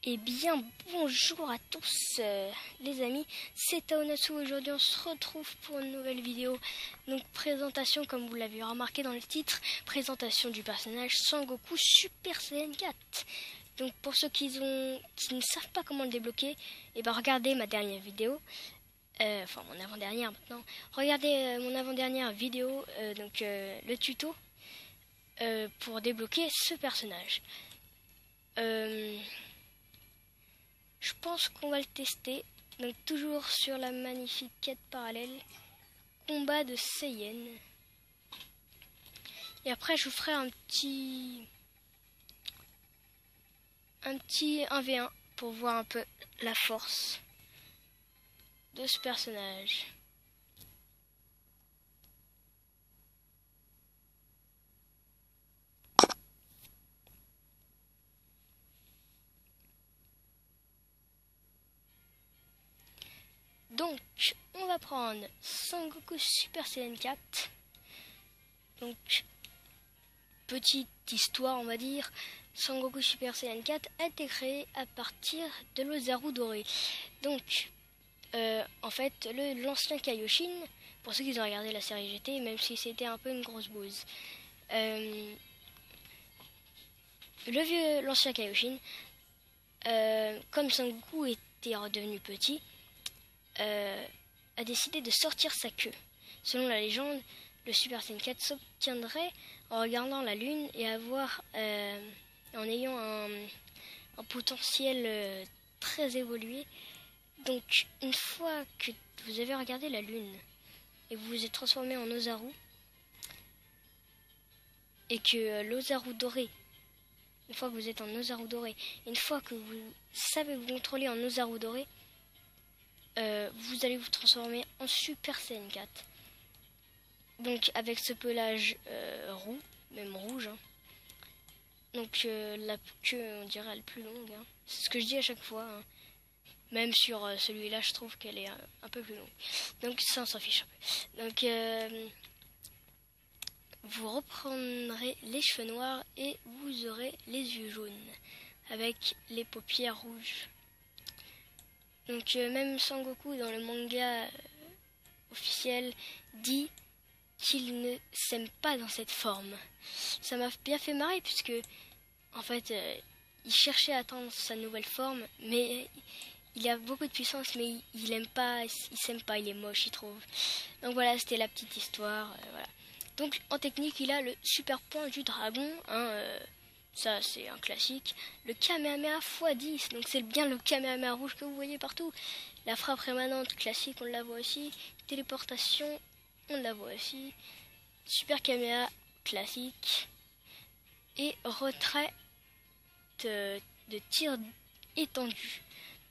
Eh bien, bonjour à tous les amis, c'est Taonatsu. Aujourd'hui on se retrouve pour une nouvelle vidéo. Donc présentation, comme vous l'avez remarqué dans le titre, présentation du personnage Sangoku Super Saiyan 4. Donc pour ceux qui ne savent pas comment le débloquer, eh ben regardez ma dernière vidéo, enfin mon avant-dernière maintenant. Regardez mon avant-dernière vidéo, le tuto pour débloquer ce personnage. Je pense qu'on va le tester. Donc toujours sur la magnifique quête parallèle. Combat de Saiyan. Et après je vous ferai un petit 1v1 pour voir un peu la force de ce personnage. Donc, on va prendre Sangoku Super Saiyan 4. Donc, petite histoire, on va dire. Sangoku Super Saiyan 4 a été créé à partir de l'Ozaru doré. Donc, en fait, l'ancien Kaioshin, pour ceux qui ont regardé la série GT, même si c'était un peu une grosse bouse, l'ancien Kaioshin, comme Sangoku était redevenu petit, a décidé de sortir sa queue. Selon la légende, le Super Saiyan 4 s'obtiendrait en regardant la lune et en ayant un potentiel très évolué. Donc une fois que vous avez regardé la lune et que vous vous êtes transformé en Ozaru, et que l'Ozaru doré, une fois que vous êtes en Ozaru doré, une fois que vous savez vous contrôler en Ozaru doré, vous allez vous transformer en Super Saiyan 4. Donc avec ce pelage roux, même rouge, hein. Donc la queue, on dirait, elle est plus longue, hein. C'est ce que je dis à chaque fois, hein. Même sur celui-là, je trouve qu'elle est un peu plus longue. Donc ça, on s'en fiche un peu. Donc vous reprendrez les cheveux noirs et vous aurez les yeux jaunes avec les paupières rouges. Donc même Sangoku dans le manga officiel dit qu'il ne s'aime pas dans cette forme. Ça m'a bien fait marrer puisque en fait il cherchait à atteindre sa nouvelle forme, mais il a beaucoup de puissance, mais il aime pas, il s'aime pas, il est moche, il trouve. Donc voilà, c'était la petite histoire. Voilà. Donc en technique, il a le super point du dragon, hein, ça c'est un classique. Le Kamehameha x10, donc c'est bien le Kamehameha rouge que vous voyez partout. La frappe rémanente classique, on la voit aussi. Téléportation, on la voit aussi. Super Kamehameha classique. Et retrait de tir étendu.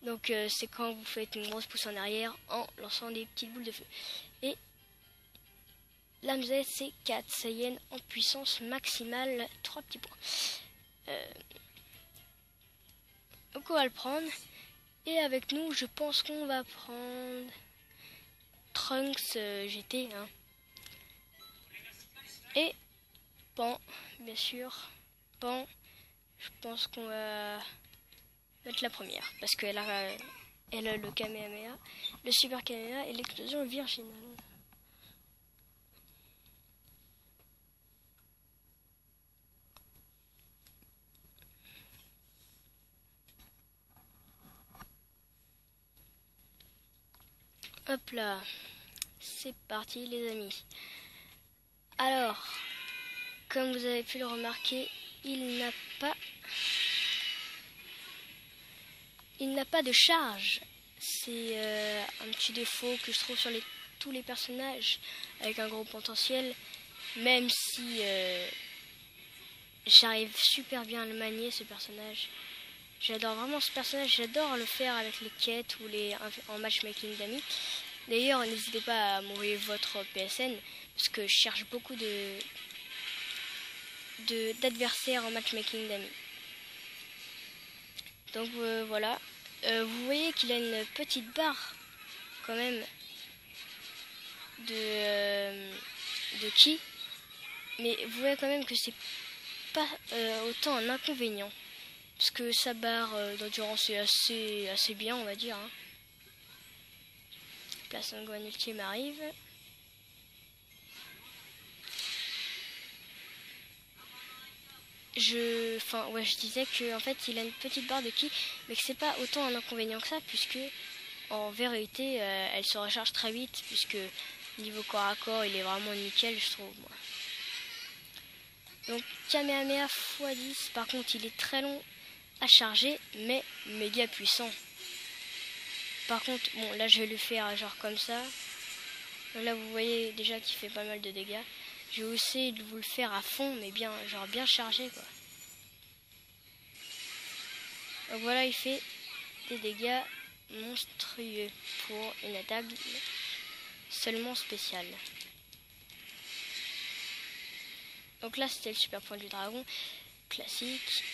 Donc c'est quand vous faites une grosse pousse en arrière en lançant des petites boules de feu. Et l'âme Z, c'est 4 Saiyan en puissance maximale, 3 petits points. Donc on va le prendre. Et avec nous, je pense qu'on va prendre Trunks GT, hein. Et Pan, bien sûr. Pan, je pense qu'on va mettre la première. Parce qu'elle a le Kamehameha, le Super Kamehameha et l'explosion virginale. Hop là, c'est parti les amis. Alors, comme vous avez pu le remarquer, il n'a pas de charge. C'est un petit défaut que je trouve sur tous les personnages avec un gros potentiel, même si j'arrive super bien à le manier, ce personnage. J'adore vraiment ce personnage, j'adore le faire avec les quêtes ou en matchmaking d'amis. D'ailleurs, n'hésitez pas à m'envoyer votre PSN, parce que je cherche beaucoup d'adversaires en matchmaking d'amis. Donc voilà. Vous voyez qu'il a une petite barre quand même de ki, mais vous voyez quand même que c'est pas autant un inconvénient. parce que sa barre d'endurance est assez bien, on va dire. Hein. La Sangohan ultime arrive. Je disais que en fait il a une petite barre de ki, mais que c'est pas autant un inconvénient que ça, puisque en vérité elle se recharge très vite, puisque niveau corps à corps il est vraiment nickel, je trouve moi. Donc Kamehameha x10, par contre il est très long à charger, mais méga puissant. Par contre, bon là je vais le faire genre comme ça. Là vous voyez déjà qu'il fait pas mal de dégâts. Je vais essayer de vous le faire à fond, mais bien chargé quoi. Donc voilà, il fait des dégâts monstrueux pour une attaque seulement spéciale. Donc là c'était le super point du dragon classique.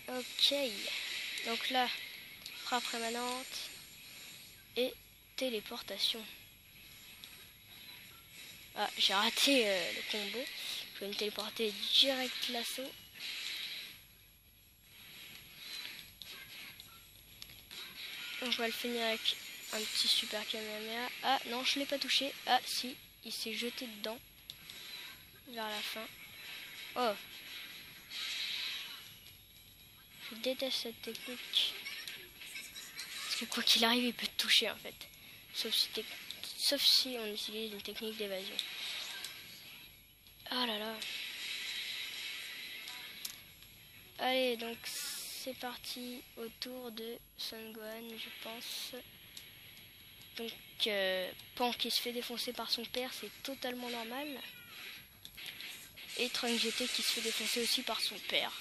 Ok, donc là frappe rémanente et téléportation. Ah, j'ai raté le combo. Je vais me téléporter direct l'assaut. On va le finir avec un petit super Kamehameha. Ah non, je l'ai pas touché. Ah si, il s'est jeté dedans vers la fin. Oh, je déteste cette technique. Parce que quoi qu'il arrive, il peut te toucher en fait. Sauf si on utilise une technique d'évasion. Ah là là. Allez, donc c'est parti au tour de Son Gohan, je pense. Donc Pan qui se fait défoncer par son père, c'est totalement normal. Et Trunks GT qui se fait défoncer aussi par son père.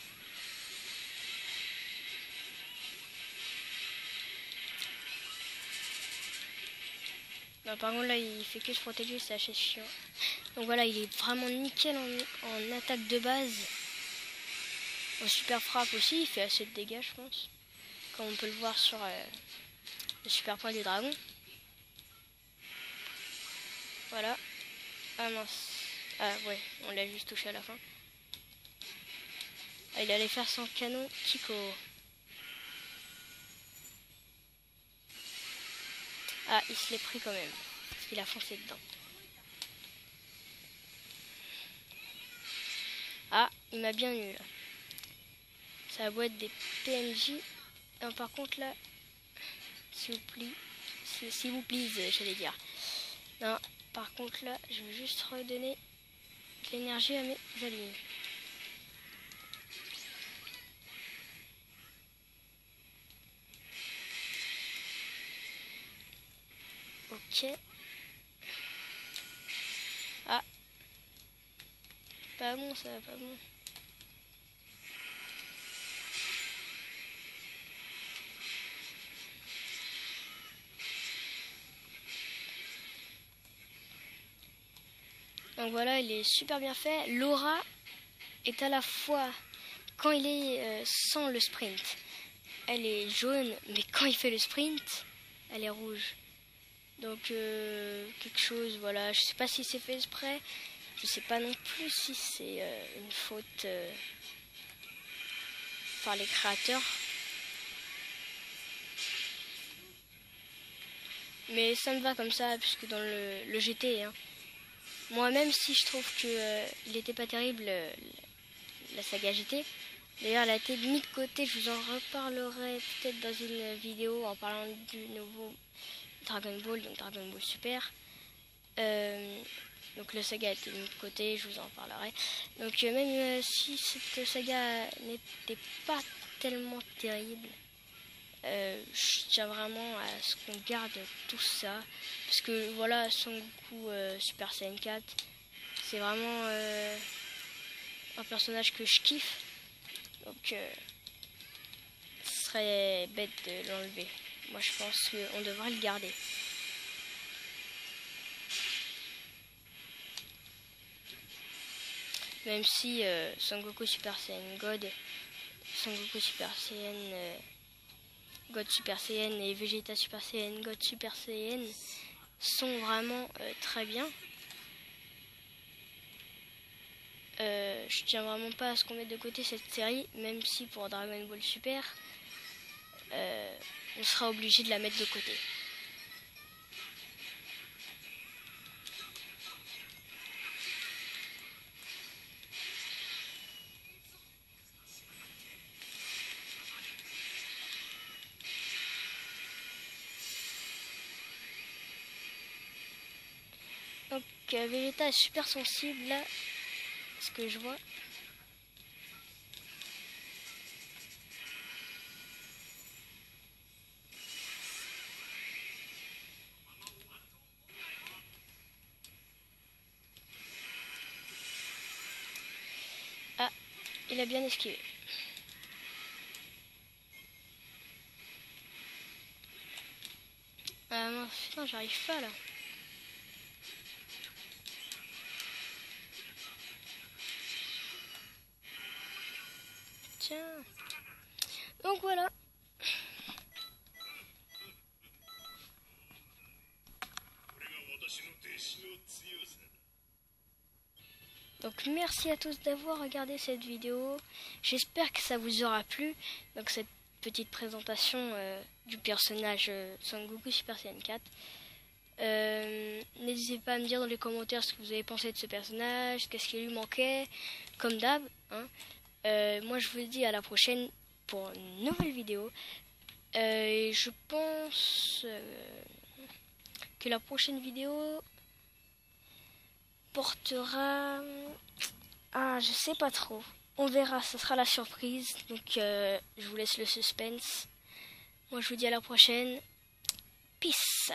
Non, par contre là il fait que se protéger, c'est assez chiant. Donc voilà, il est vraiment nickel en attaque de base. En super frappe aussi, il fait assez de dégâts je pense. Comme on peut le voir sur le super point du dragon. Voilà. Ah mince. Ah ouais, on l'a juste touché à la fin. Ah, il allait faire son canon Kiko. Ah, il se l'est pris quand même. Parce qu'il a foncé dedans. Ah, il m'a bien eu là. Ça doit être des PNJ. Non, par contre là, s'il vous plaît, j'allais dire. Non, par contre là, je vais juste redonner de l'énergie à mes alliés. Ok. Ah. Pas bon, ça va pas bon. Donc voilà, il est super bien fait. L'aura est à la fois, quand il est sans le sprint, elle est jaune, mais quand il fait le sprint, elle est rouge. Donc quelque chose, voilà, je sais pas si c'est fait exprès, je sais pas non plus si c'est une faute par les créateurs. Mais ça me va comme ça, puisque dans le GT, hein. Moi, même si je trouve que il n'était pas terrible, la saga GT. D'ailleurs, elle a été mise de côté, je vous en reparlerai peut-être dans une vidéo en parlant du nouveau Dragon Ball, donc Dragon Ball Super. Donc la saga a été mise de côté, je vous en parlerai. Donc même si cette saga n'était pas tellement terrible, je tiens vraiment à ce qu'on garde tout ça. Parce que voilà, Son Goku Super Saiyan 4, c'est vraiment un personnage que je kiffe. Donc ce serait bête de l'enlever. Moi je pense qu'on devrait le garder. Même si Son Goku Super Saiyan God, Son Goku Super Saiyan God Super Saiyan et Vegeta Super Saiyan God Super Saiyan sont vraiment très bien. Je tiens vraiment pas à ce qu'on mette de côté cette série, même si pour Dragon Ball Super, on sera obligé de la mettre de côté. Donc Vegeta est super sensible là, ce que je vois. Ah, il a bien esquivé. Ah mince, putain, j'arrive pas là. Tiens. Donc voilà. Donc merci à tous d'avoir regardé cette vidéo. J'espère que ça vous aura plu. Donc cette petite présentation du personnage Son Goku Super Saiyan 4. N'hésitez pas à me dire dans les commentaires ce que vous avez pensé de ce personnage, qu'est-ce qui lui manquait, comme d'hab. Hein. Moi je vous dis à la prochaine pour une nouvelle vidéo. Et je pense que la prochaine vidéo portera... Ah, je sais pas trop. On verra, ce sera la surprise. Donc je vous laisse le suspense. Moi je vous dis à la prochaine. Peace.